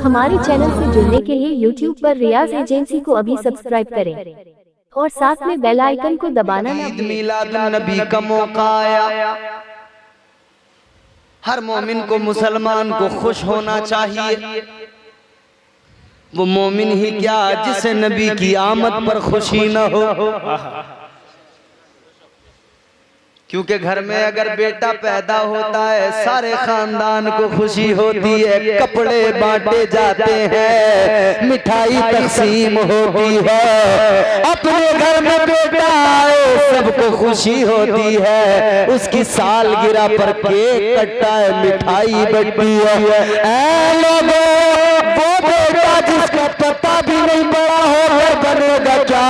हमारे चैनल से जुड़ने के लिए YouTube पर रियाज एजेंसी को अभी सब्सक्राइब करें और साथ में बेल आइकन को दबाना ना भूलें। मीलाद नबी का मौका आया, हर मोमिन को, मुसलमान को खुश होना चाहिए। वो मोमिन ही क्या जिसे नबी की आमद पर खुशी न हो। क्योंकि घर में अगर बेटा पैदा होता है सारे खानदान को खुशी होती है, कपड़े बांटे जाते हैं, मिठाई तकसीम होती है। अपने घर में बेटा आए सबको खुशी होती है, उसकी सालगिरह पर केक कटता है, मिठाई बटती है। ऐ लोगों, वो बेटा जिसका पता भी नहीं पड़ा होकर बनेगा क्या,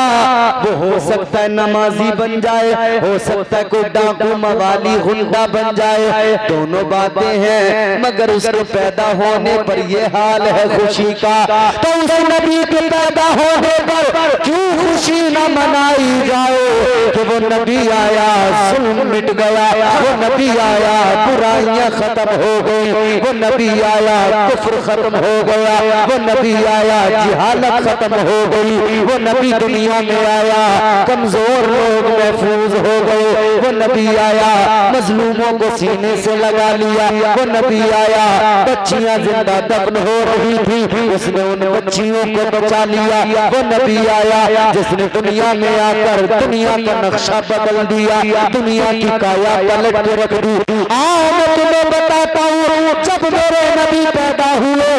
वो हो सकता है नमाजी बन जाए, हो सकता है कोई डाकू मवाली गुंडा बन जाए, दोनों बातें हैं, मगर उसके पैदा होने पर ये हाल है खुशी का। तो उस नबी के पैदा होने पर क्यों खुशी न मनाई जाए कि वो नबी आया, जुल्म मिट गया, वो नबी आया, बुराइयां खत्म हो गई, वो नबी आया, कुफ्र खत्म हो गया, वो नबी आया, जिहालत खत्म हो गई, वो नबी दुनिया में आया, कमजोर लोग महफूज हो गए, वो नबी आया, मजलूमों को सीने से लगा लिया, वो नबी आया, बच्चियां जिंदा दफन हो रही थी, उसने उन बच्चियों को बचा लिया, वो नबी आया जिसने दुनिया में आकर दुनिया का नक्शा बदल दिया, दुनिया की काया पलट के रख दी। आओ मैं तुम्हें बताता हूँ, जब मेरे नबी पैदा हुए,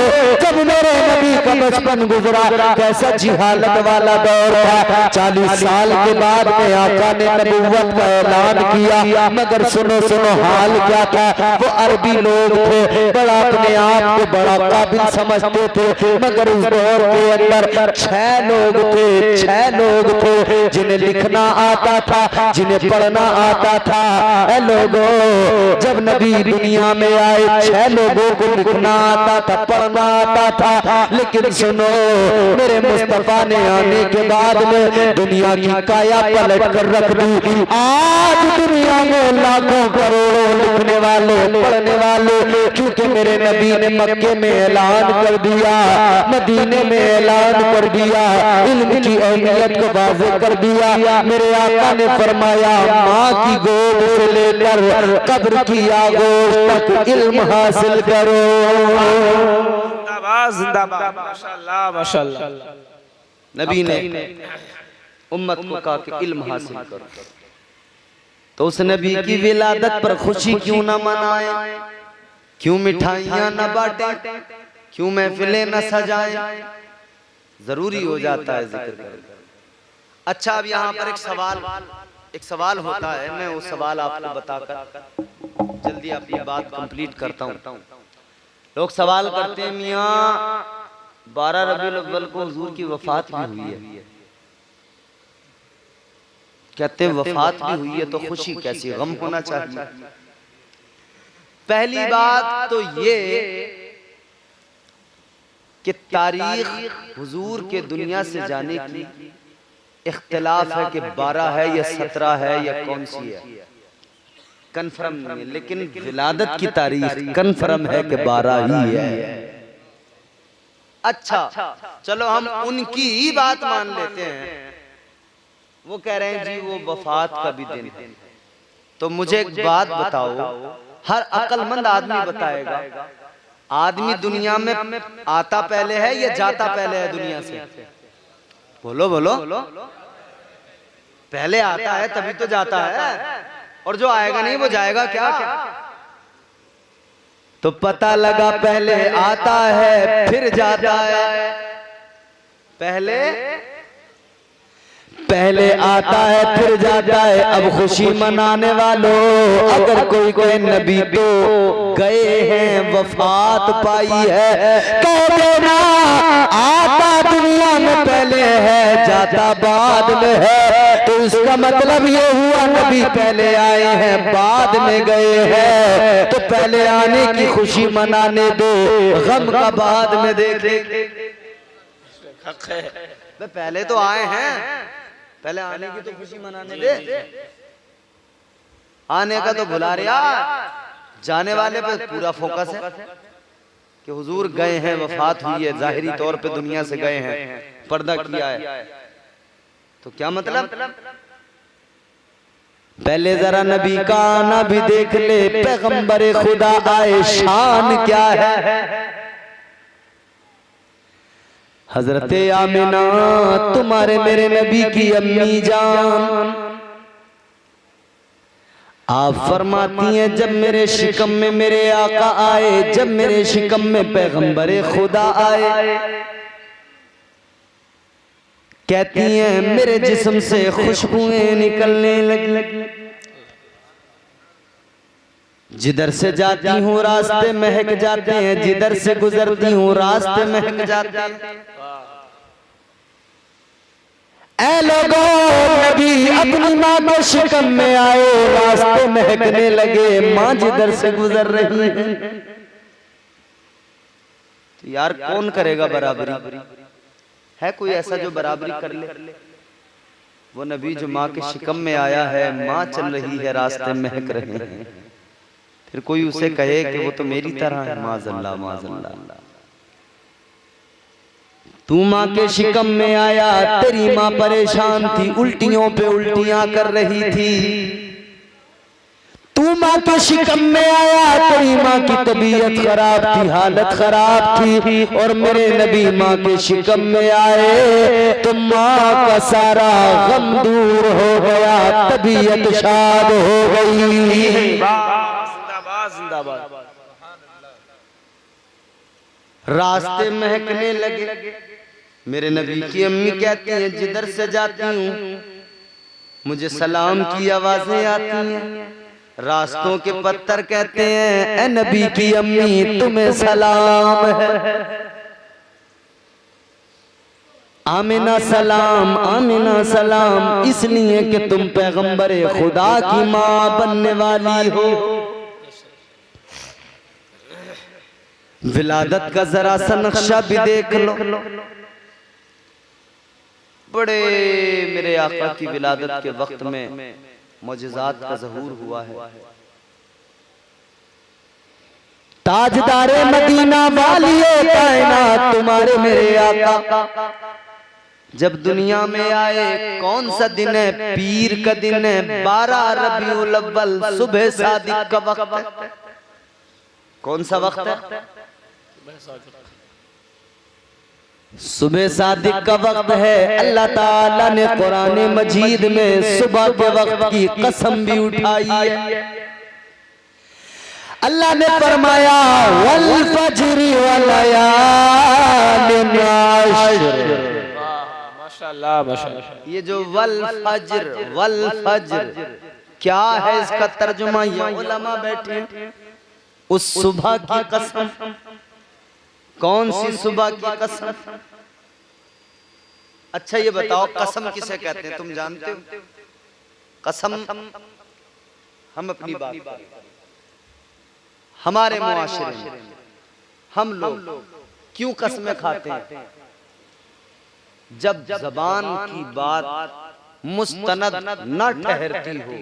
जब मेरे नबी का बचपन गुजरा, कैसा जिहालत वाला दौर था। 40 साल के बाद में आका ने नबुव्वत का ऐलान किया, मगर सुनो सुनो हाल क्या था। वो अरबी लोग थे, बड़ा अपने आप को बड़ा काबिल समझते थे, मगर उस दौर के अंदर 6 लोग थे जिन्हें लिखना आता था, जिन्हें पढ़ना आता था। ऐ लोगों, जब नबी दुनिया में आए 6 लोगों को लिखना आता था, पढ़ना आता था, लेकिन सुनो, मेरे मुस्तफा ने आने के बाद में दुनिया की काया पलट कर रख दी। आज दुनिया में लाखों करोड़ों लिखने वाले, पढ़ने वाले, क्योंकि मेरे नबी ने मक्के में ऐलान कर दिया, मदीने में ऐलान कर दिया, इल्म की अहमियत को वाज़ेह कर दिया। मेरे आका ने फरमाया, माँ की गोद से लेकर कब्र की आगोश तक इल्म हासिल करो। जिंदाबाद, माशाअल्लाह माशाअल्लाह। नबी ने उम्मत को कहा कि इल्म हासिल करो। तो उस नबी की विलादत पर खुशी क्यों ना मनाए, क्यों मिठाइयां न बांटे, क्यों महफिलें न सजाएं, जरूरी हो जाता है जिक्र करना। अच्छा, अब यहाँ पर एक सवाल होता है, मैं वो सवाल आपको बताकर जल्दी अपनी बात कंप्लीट करता हूँ। लोग सवाल करते हैं, मियाँ 12 रबीउल अव्वल को हुजूर की वफात भी हुई है, कहते हैं वफात भी हुई है तो खुशी कैसी, गम होना चाहिए। पहली बात तो ये कि तारीख हुजूर के दुनिया से जाने की इख्तिलाफ है कि 12 है या 17 है या कौन सी है, कन्फर्म नहीं है, लेकिन विलादत की तारीख कन्फर्म है कि 12 ही है। अच्छा, चलो हम उनकी ही बात मान लेते हैं, वो कह रहे हैं जी वो वफात का भी दिन है। तो मुझे एक बात बताओ, हर अक्लमंद आदमी बताएगा, आदमी दुनिया में आता पहले है या जाता पहले है दुनिया से? बोलो बोलो। पहले आता है तभी तो जाता है, और जो आएगा नहीं वो जाएगा क्या? तो पता लगा पहले आता है फिर जाता है। पहले आता है फिर जाता है। अब खुशी मनाने वालों, अगर कोई कोई नबी तो गए हैं, वफात पाई है, कह देना आता दुनिया में पहले है, जाता बाद में है। तो इसका मतलब ये हुआ नबी पहले आए हैं, बाद में गए हैं। तो पहले आने की खुशी मनाने दो, गम का बाद में देख। पहले तो आए हैं, पहले आने की तो खुशी मनाने दे। आने का तो भुला रहा, जाने वाले पे पूरा फोकस है। कि हुजूर गए हैं, वफात हुई है, जाहिरी तौर पे दुनिया से गए हैं, पर्दा किया है, तो क्या मतलब? पहले जरा नबी का आना भी देख ले, पैगंबर खुदा आए शान क्या है। हजरत आमिना तुम्हारे मेरे नबी की अम्मी जान, आप फरमाती हैं जब मेरे शिकम में मेरे आका आए, जब मेरे शिकम में पैगंबरे खुदा आए, कहती हैं मेरे जिस्म से खुशबुएं निकलने लगी, जिधर से जाती हूँ रास्ते महक जाते हैं, जिधर से गुजरती हूँ रास्ते महक जाते हैं। ऐ लोगों, नबी अपनी माँ के शिकम में आए, रास्ते महकने लगे, माँ जिधर से गुजर रही है। तो यार कौन करेगा बराबरी? है कोई ऐसा जो बराबरी कर ले? वो नबी जो माँ के शिकम में आया है, माँ चल रही है, रास्ते महक रहे हैं, फिर कोई उसे कहे कि वो तो मेरी तरह है? माज़अल्लाह माज़अल्लाह। तू माँ के शिकम में आया, तेरी माँ परेशान थी, उल्टियों पे उल्टियां कर रही थी। तू माँ के शिकम में आया, तेरी माँ की तबीयत खराब थी, हालत खराब थी, और मेरे नबी माँ के शिकम में आए तो माँ का सारा गम दूर हो गया, तबीयत शाद हो गई। रास्ते महकने लगे। मेरे नबी की अम्मी कहती हैं जिधर से जाती हूँ मुझे सलाम की आवाजें आती हैं। रास्तों के पत्थर कहते हैं ए नबी की अम्मी तुम्हें सलाम है। आमिना सलाम, आमिना सलाम, इसलिए कि तुम पैगंबरे खुदा की माँ बनने वाली हो। विलादत का जरा सा नक्शा भी देख लो। बड़े मेरे आका की विलादत के वक्त में मौजज़ात का ज़हूर हुआ है। ताजदारे मदीना वालिए कायनात तुम्हारे मेरे आका जब दुनिया में आए, कौन सा दिन है? पीर का दिन है, 12 रबीउल अव्वल, सुबह सादिक का वक्त है। कौन सा वक्त है? सुबह सादिक का वक्त है। अल्लाह ताला ने कुरान मजीद में सुबह के वक्त की कसम भी उठाई है। अल्लाह ने फरमाया वल फज्र व लयालिन अश्र। माशाअल्लाह माशाअल्लाह। ये जो वल फज्र क्या है, इसका तर्जुमा ये उलमा बैठे, उस सुबह की कसम। कौन सी सुबह की कसम? अच्छा ये बताओ कसम किसे कहते हैं, तुम जानते हो? कसम हम अपनी बात करें, हमारे मुआशरे में हम लोग क्यों कसमें खाते हैं? जब जबान की बात मुस्तनद न ठहरती हो,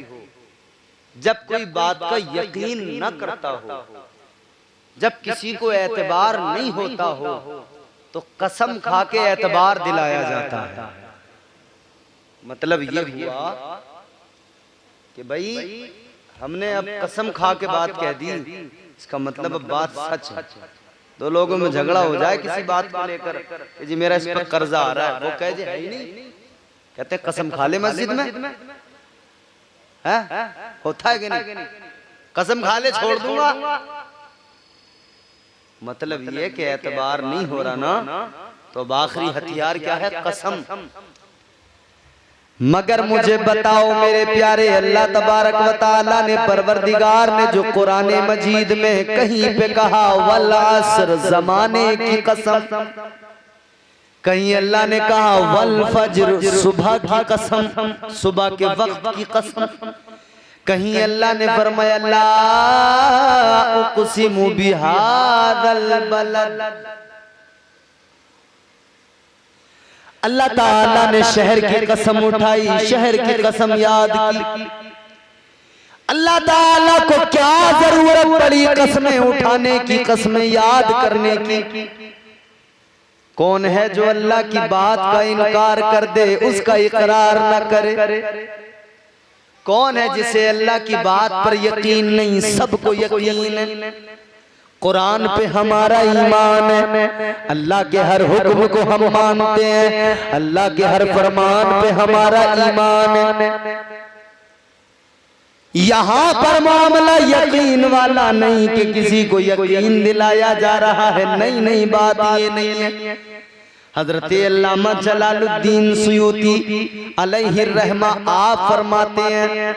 जब कोई बात का यकीन न करता हो, जब किसी को एतबार नहीं होता हो, तो कसम खा के एतबार दिलाया जाता है। मतलब ये हुआ कि भाई हमने अब कसम खा के बात कह दी, इसका मतलब अब बात सच है। दो लोगों में झगड़ा हो जाए किसी बात को लेकर कि जी मेरा इस पर कर्जा आ रहा है, वो कहे जी है ही नहीं, कहते कसम खा ले मस्जिद में, है होता है कि नहीं? कसम खा ले छोड़ दूंगा। मतलब ये कि एतबार नहीं हो रहा ना, तो अब आखिरी हथियार क्या है? कसम। मगर मुझे बताओ मेरे प्यारे, अल्लाह तबारक व तआला ने, परवरदिगार ने जो कुरान मजीद में कहीं पे कहा वल अस्र, जमाने की कसम, कहीं अल्लाह ने कहा वल फज्र, सुबह की कसम, सुबह के वक्त की कसम, कहीं अल्लाह ने फरमाया ला उक़सिमु बिहादल बलद। अल्लाह ताला ने शहर की कसम उठाई, शहर की कसम याद की। अल्लाह ताला को क्या जरूरत पड़ी कस्में उठाने की, कस्में याद करने की? कौन है जो अल्लाह की बात का इनकार कर दे, उसका इकरार न करे? कौन है जिसे अल्लाह की बात पर यकीन नहीं? सबको यकीन है। कुरान पे हमारा ईमान है, अल्लाह के हर हुक्म को हम मानते हैं, अल्लाह के हर फरमान पे हमारा ईमान है। यहाँ पर मामला यकीन वाला नहीं कि किसी को यकीन दिलाया जा रहा है, नहीं नहीं, बात ये नहीं है। हजरत अल्लामा जलालुद्दीन सुयूती अलैहि रहमा आप फरमाते हैं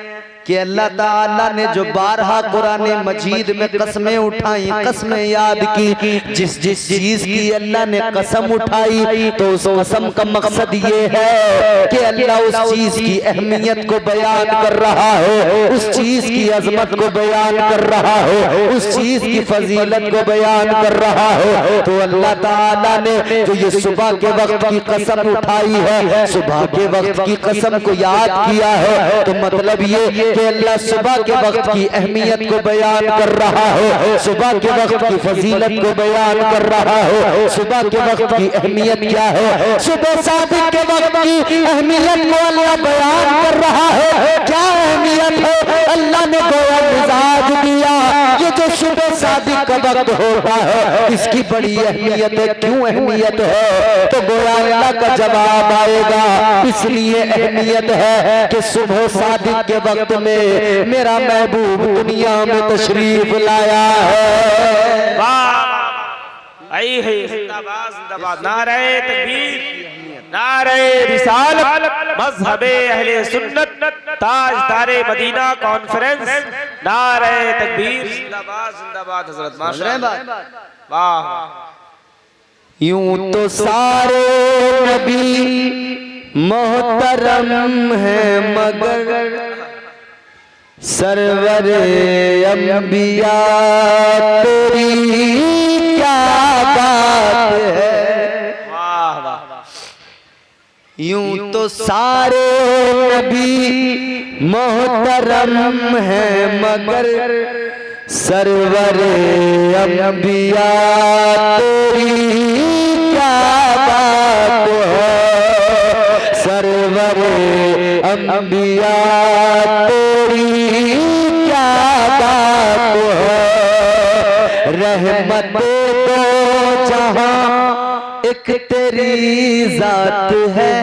कि अल्लाह ताला ने जो 12 कुरान मजीद में कस्में उठाई, कस्में याद की, जिस जिस चीज की अल्लाह ने कसम उठाई, तो उस कसम का मकसद ये है कि अल्लाह उस चीज की अहमियत को बयान कर रहा हो, उस चीज की अजमत को बयान कर रहा हो, उस चीज की फजीलत को बयान कर रहा हो। तो अल्लाह ताला ने जो ये सुबह के वक्त की कसम उठाई है, सुबह के वक्त की कसम को याद किया है, तो मतलब ये कि अल्लाह सुबह के वक्त की अहमियत को बयान कर रहा हो, सुबह के वक्त की फजीलत को बयान कर रहा हो। सुबह के वक्त की अहमियत क्या है? सुबह सादिक के वक्त की अहमियत को अल्लाह बयान कर रहा है। क्या अहमियत है? अल्लाह ने गोया मिजाज दिया, ये जो सुबह सादिक का वक्त होता है इसकी बड़ी अहमियत है। क्यों अहमियत है? तो गोया अल्लाह का जवाब आएगा। इसलिए अहमियत है कि सुबह सादिक के वक्त में मेरा महबूब दुनिया में तशरीफ लाया है। आई है जिंदाबाद जिंदाबाद, नारे तकबीर, नारे रिसालत, मज़हबे अहले सुन्नत, ताजदारे मदीना कॉन्फ्रेंस, नारे तकबीर, जिंदाबाद जिंदाबाद हजरत माशाअल्लाह, वाह। यूं तो सारे नबी मोहतरम है, मगर सरवर अंबिया तेरी क्या बात है। वाह वाह। यूं तो सारे नबी मोहतरम है, मगर सरवर अंबिया तेरी क्या बात है। सरवर अंबिया रहमत दो जहां एक तेरी जात है,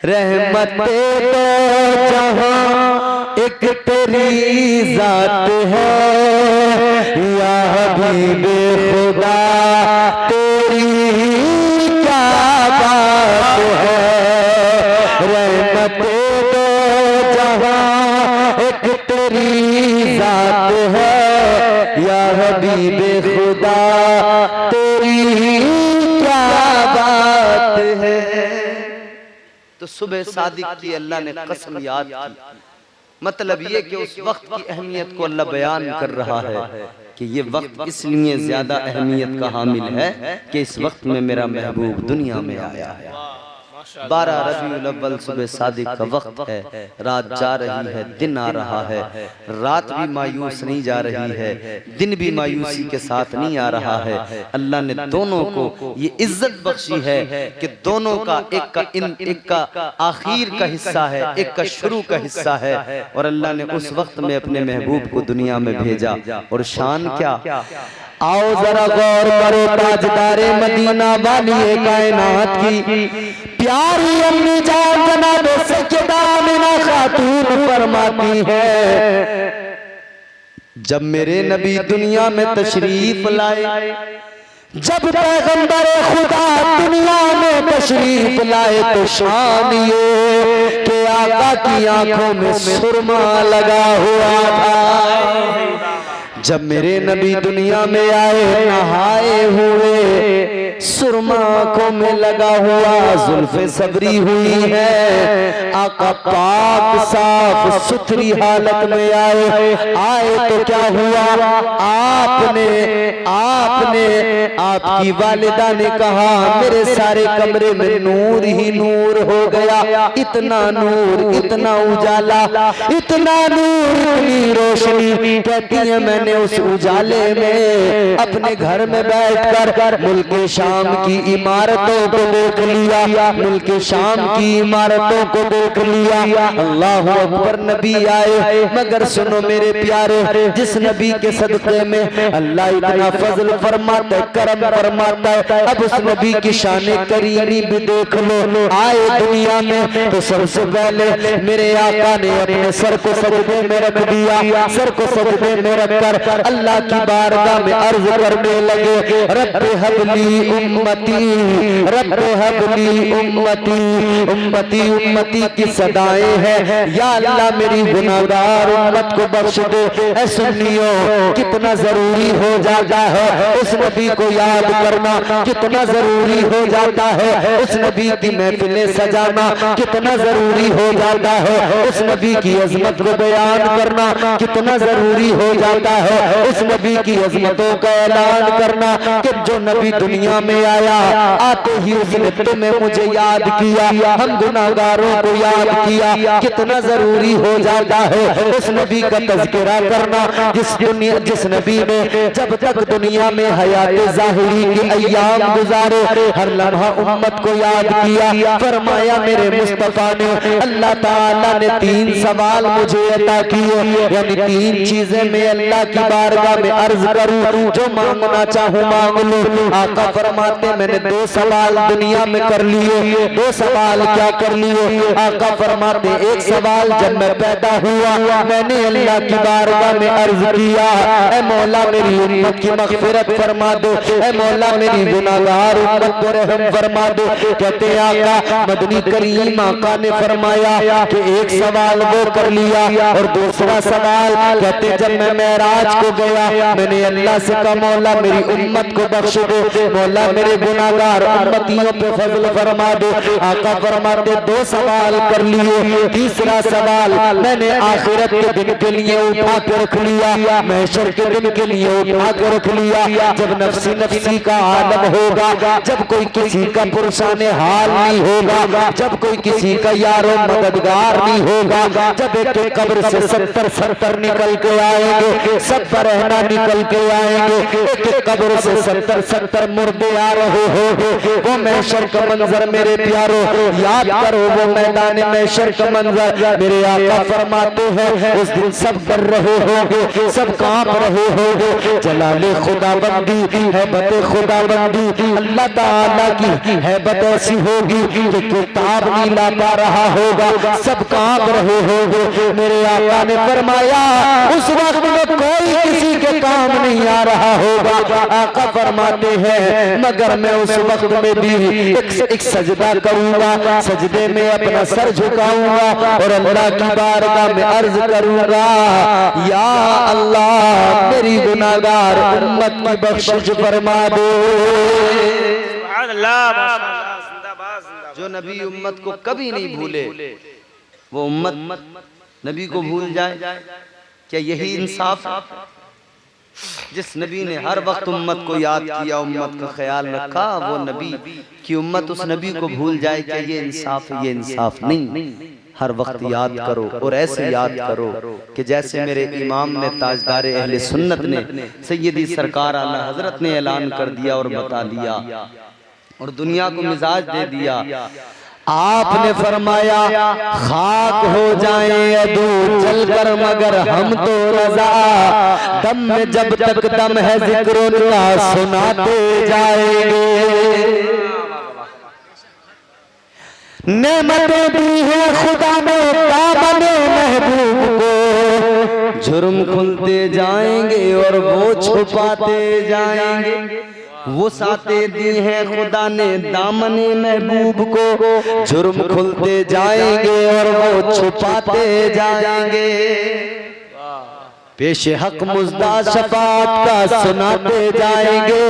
रहमत दो जहां एक तेरी जात है। या हबीबे खुदा तेरी क्या बात है। रहमत दो जहां एक तेरी जात है, या हबीबे खुदा तेरी क्या बात है। तो सुबह सादिक की अल्लाह ने कसम याद की, मतलब ये कि उस वक्त की अहमियत को अल्लाह बयान कर रहा है कि ये वक्त इसलिए ज्यादा अहमियत का हामिल है कि इस वक्त में मेरा महबूब दुनिया में आया है। 12 रबीउल अव्वल सुबह सादिक का वक्त है, रात जा रही है, दिन आ रहा है। रात भी मायूस नहीं जा रही है, दिन भी मायूसी के साथ नहीं आ रहा है। अल्लाह ने दोनों को ये इज्जत बख्शी है कि दोनों का एक का आखिर का हिस्सा है, एक का शुरू का हिस्सा है। और अल्लाह ने उस वक्त में अपने महबूब को दुनिया में भेजा। और शान क्या, आओ जरा गौर करो ताजदारे मदीना वाली कायनात की प्यारी अम्मी जान जनाब सैयदा आमिना खातून फरमाती है, जब मेरे नबी दुनिया में तशरीफ लाए, जब पैगंबर खुदा दुनिया में तशरीफ लाए, तो शान ये कि आका की आंखों में सुरमा लगा हुआ था। जब मेरे नबी दुनिया में आए, नहाए हुए सुरमा आंखों में लगा हुआ, जुल्फे सबरी हुई है। आका पाक साफ सुथरी हालत में आए तो क्या हुआ, आपकी वालिदा ने कहा मेरे सारे कमरे में नूर ही नूर हो गया। इतना नूर, इतना उजाला, इतना नूर, इतनी रोशनी। कहती है मैंने उस उजाले में अपने घर में बैठकर मुल्क शाम की इमारतों को देख लिया, मुल्क शाम की इमारतों को देख लिया। अल्लाह अकबर। नबी आए, मगर सुनो मेरे प्यारे, जिस नबी के सदक़े में अल्लाह इतना फजल फरमाता है, करम फरमाता है, अब उस नबी की शाने करीमी भी देख लो। आए दुनिया में तो सबसे पहले मेरे आका ने अपने सर को सजदे में रख दिया, सर को सजदे में रखकर अल्लाह की बारगाह में अर्ज करने लगे, रब्बे हबली उम्मती, रब्बे हबली उम्मती। उम्मती उम्मती की सदाएं हैं, या अल्लाह मेरी गुनाहगार उम्मत को बख्श दे। ऐ सुन्नियों, कितना जरूरी हो जाता है उस नबी को याद करना, कितना जरूरी हो जाता है उस नबी की महफिलें सजाना, कितना जरूरी हो जाता है उस नबी की अजमत को बयान करना, कितना जरूरी हो जाता है उस नबी की अजमतों का ऐलान करना कि जो नबी दुनिया में आया, आते ही उसने तुम्हें मुझे याद किया, हम गुनाहगारों को याद किया। कितना जरूरी हो जाता है उस नबी का तज़किरा करना जिस नबी ने जब तक दुनिया में हयात ज़ाहिरी के अय्याम गुजारे, हर लम्हा उम्मत को याद किया। फरमाया मेरे मुस्तफा ने, अल्लाह ताला ने 3 सवाल मुझे अता किए, यानी 3 चीजें मैं अल्लाह की बारगाह में अर्ज करूं, जो मांगना चाहूं मांग लूं। आका फरमाते मैंने 2 सवाल दुनिया में कर लिए। 2 सवाल क्या कर लिए? आका फरमाते एक सवाल जब मैं पैदा हुआ मैंने अल्लाह की बारगाह में अर्ज किया, ऐ मौला मेरी उम्मत की मग़फ़िरत फरमा दो, ऐ मौला मेरी गुनाहगार उम्मत को रहम फरमा दो। कहते आका मदनी करीम आका ने फरमाया कि एक सवाल वो कर लिया, और दूसरा सवाल कहते जब मैं मेराज को गया मैंने अल्लाह से कहा मौला मेरी उम्मत को बख्श दो, मौला मेरे गुनाहगार उम्मतियों पे फजल फरमा दो। आका फरमाते 2 सवाल कर लिए, तीसरा सवाल मैंने आखिरत के दिन के लिए उठा के रख लिया, महशर के दिन के लिए उठा के रख लिया। जब नफ्सी नफ्सी का आलम होगा, जब कोई किसी का पुरसाने हाल नहीं होगा, जब कोई किसी का यारो मददगार नहीं होगा, जब एक कब्र से 70 निकल के आएंगे, सब पर रहना निकल के आएंगे, एक कब्र से 70 मुर्दे आ रहे हो, वो महशर का मंजर मेरे प्यारो याद करो, वो मैदान महशर का मंजर। मेरे आका फरमाते हैं उस दिन सब डर रहे होंगे, सब कांप रहे होंगे। जलाले खुदाबंदी, हैबत खुदाबंदी, अल्लाह ताला की हैबत ऐसी होगी कि किताब नहीं ला पा रहा होगा, सब कांप रहे होंगे। मेरे आका ने फरमाया उस वक्त में कोई किसी के काम नहीं आ रहा होगा। आका फरमाते हैं मगर मैं उस वक्त में भी एक सजदा करूंगा, सजदे में अपना सर झुकाऊंगा और अल्लाह की बारगाह में अर्ज करूंगा, या अल्लाह मेरी गुनाहगार उम्मत की बख्शिश फरमा दो। जो नबी उम्मत को कभी नहीं भूले वो उम्मत नबी को भूल जाए, क्या यही इंसाफ है? जिस नबी ने हर वक्त उम्मत को याद किया, उम्मत का ख्याल रखा, वो नबी की उम्मत उस नबी को भूल जाए, क्या ये इंसाफ है? ये इंसाफ नहीं। हर वक्त याद करो और ऐसे याद करो कि जैसे मेरे इमाम ने ताजदार अहले सुन्नत ने सैयदी सरकार आला हजरत ने ऐलान कर दिया और बता दिया और दुनिया को मिजाज दे दिया। आपने फरमाया खाक हो जाएं अदू चलकर मगर हम तो रजा, दम में जब तक दम है जिक्र उनका सुनाते जाएंगे। नेमतें दी है खुदा ने दामने महबूब को, जुर्म खुलते जाएंगे और वो छुपाते जाएंगे। वो साते दी है खुदा ने दामने महबूब को, जुर्म खुलते जाएंगे और वो छुपाते जाएंगे। पेश हक मुज़्दा शफाअत का सुनाते जाएंगे,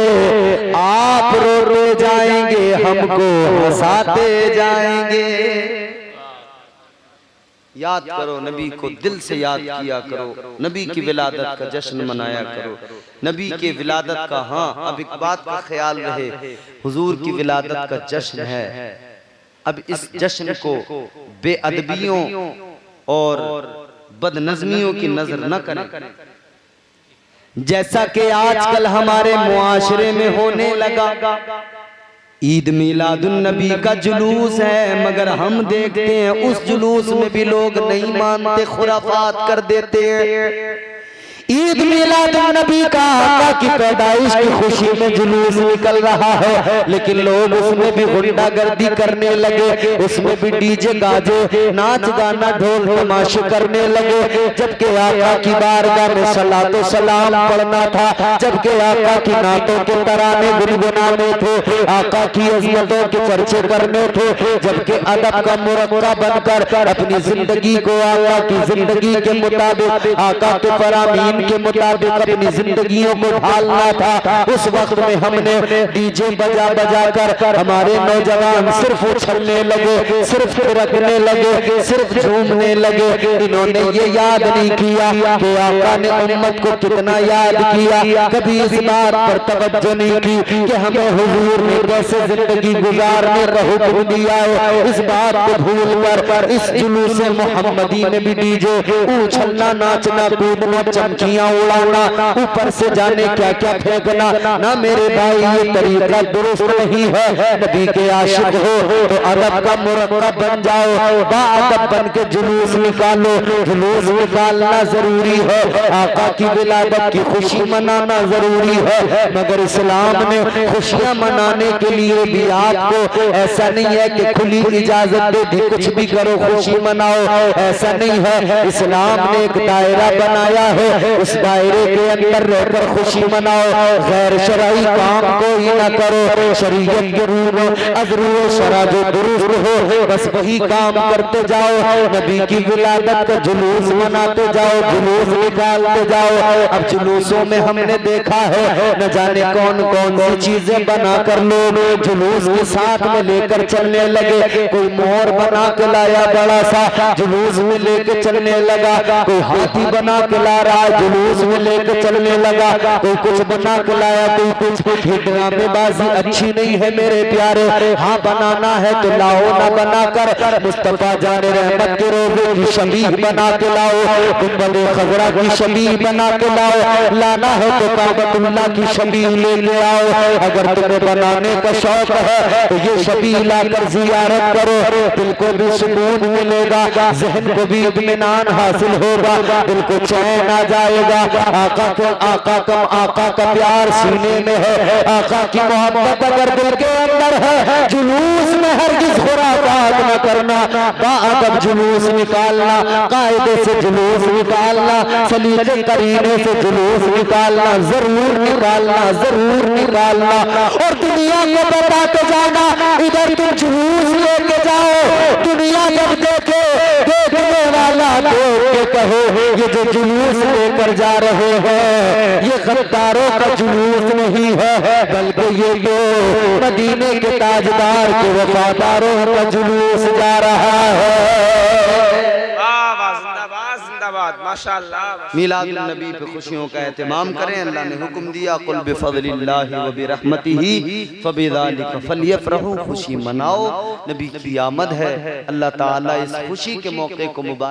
आप रोते जाएंगे हमको हंसाते जाएंगे। याद करो नबी को, दिल से याद किया करो, नबी की विलादत का जश्न मनाया करो, नबी के विलादत का। हाँ, अब एक बात का ख्याल रहे, हुजूर की विलादत का जश्न है। अब इस जश्न को बेअदबियों और बदनज़मियों की नजर न करें, जैसा कि आजकल हमारे मुआशरे में होने लगा। ईद मिलादुन नबी का जुलूस है, मगर हम देखते हैं उस जुलूस में भी लोग नहीं मानते, खुराफात कर देते हैं। ईद मिलादुन नबी का आका की पैदाइश की खुशी में जुलूस निकल रहा है, लेकिन लोग उसमें भी गुंडागर्दी करने लगे, उसमें भी डीजे गाजे, नाच गाना, ढोल तमाशे करने लगे। जबकि आका की बारगाह में सलातो सलाम पढ़ना था, जबकि आका की नातों के तराने गुनगुनाने थे, आका की अज़मतों के चर्चे करने थे, जबकि अदब का मुरक्का बनकर अपनी जिंदगी को आका की जिंदगी के मुताबिक, आका के फरामीन के मुताबिक अपनी जिंदगियों को ढालना था। उस वक्त में हमने डीजे बजा बजा कर हमारे नौजवान सिर्फ उछलने लगे, सिर्फ थिरकने लगे, सिर्फ झूमने लगे। इन्होंने ये याद नहीं किया कि आका ने उम्मत को कितना याद किया। कभी इस बात पर तवज्जो नहीं की कि हमें हुजूर ने कैसे जिंदगी गुजारने का हुक्म दिया है। इस बात को भूल कर इस जुलूस मोहम्मदी में भी डीजे, उछलना, नाचना, कूदना, चमकी उड़ाना, ऊपर से जाने क्या क्या फेंकना। ना मेरे भाई, ये तरीका दुरुस्त नहीं है। नबी के आशिक हो तो अदब का मुरक्का बन जाओ, बाअदब बन के जुलूस निकालो। जुलूस निकालना जरूरी है, आका की विलादत की खुशी मनाना जरूरी है, मगर इस्लाम ने खुशियां मनाने के लिए भी आपको ऐसा नहीं है कि खुली इजाजत दे दी, कुछ भी करो खुशी मनाओ, ऐसा नहीं है। इस्लाम ने एक दायरा बनाया है, उस दायरे के अंदर रहकर खुशी मनाओ। गैर शरई काम कोई न करो, शरीयत के रूह अजरू शरा जो दुरुस्त हो बस वही काम करते जाओ। नबी की विलादत का जुलूस मनाते जाओ, जुलूस निकालते जाओ। अब जुलूसों में हमने देखा है न जाने कौन कौन सी चीजें बनाकर लोग जुलूस के साथ में लेकर चलने लगे। कोई मोर बना के लाया बड़ा सा, जुलूस में लेके चलने लगा। कोई हाथी बना के ला रहा, जुलूस में लेकर चलने लगा। कोई कुछ बना के लाया, कोई कुछ। ड्रामेबाजी अच्छी नहीं है मेरे प्यारे। हाँ, बनाना है तो लाओ, ना बना कर मुस्तफा जाने रहमत के रोज़े की शबीह बना के लाओ, गुंबद खजरा की शबीह बना के लाओ। लाना है तो काबतुल्लाह की शबीह लेके आओ। अगर तुम्हें बनाने का शौक है तो ये शबीह लाकर जियारत करो, दिल को भी सुकून मिलेगा, जहन को भी इत्मीनान हासिल होगा, दिल को चैन आ जाएगा। आका का प्यार सीने में है, आका की मोहब्बत अगर दिल के अंदर है, जुलूस में हरगिज़ खुराफात न करना, बाअदब जुलूस निकालना, कायदे से जुलूस निकालना, सलीके करीने से जुलूस निकालना, जरूर निकालना, जरूर निकालना। और दुनिया को बताते जाना, इधर तुम जुलूस लेके जाओ, दुनिया जब देखे, देखने वाला देख के कहे ये जो जुलूस लेकर जा रहे हैं ये गद्दारों का जुलूस नहीं है, बल्कि ये जो मदीने के ताजदार के वफादारों का जुलूस जा रहा है। माशाअल्लाह। मिलादुन नबी पे खुशियों का एहतमाम करें। अल्लाह ने हुक्म दिया, कुल बिफज़लिल्लाहि व बिरहमतिही फबिज़ालिका फलयफ़रहू, खुशी मनाओ, नबी की आमद है। अल्लाह ताला इस खुशी के मौके को मुबारक